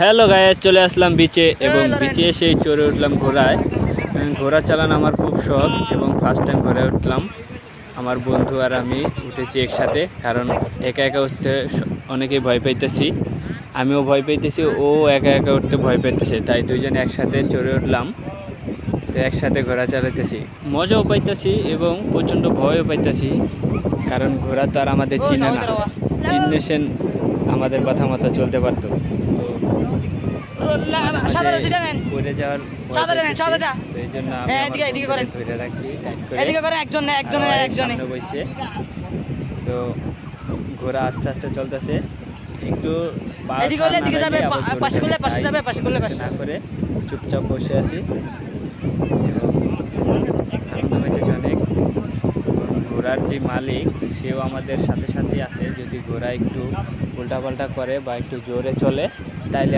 Hello guys, চলে আসলাম বিচে এবং বিচে এসে চড়ে উঠলাম ঘোড়ায়। ঘোড়া চালানো আমার খুব শখ এবং ফার্স্ট টাইম ঘোড়ায় উঠলাম। আমার বন্ধু আর আমি উঠেছি একসাথে, কারণ একা একা উঠতে অনেকেই ভয় পাইতেছি, আমিও ভয় পাইতেছি, ও একা একা উঠতে ভয় পাইতেছে, তাই দুইজনে একসাথে চড়ে উঠলাম। তো একসাথে ঘোড়া চালাইতেছি, মজাও পাইতেছি এবং প্রচণ্ড ভয়ও পাইতেছি, কারণ ঘোড়া তো আর আমাদের চিনে না, চিনেছেন আমাদের কথা মতো চলতে পারতো। পড়ে যাওয়ার তো এই জন্য ধরে রাখছি সামনে বসে। তো ঘোড়া আস্তে আস্তে চলতেছে, একটু না করে চুপচাপ বসে আছি এবং আনন্দ পাইতেছি অনেক। ঘোড়ার যে মালিক সেও আমাদের সাথে সাথে আছে, যদি ঘোড়া একটু উল্টাপাল্টা করে বা একটু জোরে চলে তাইলে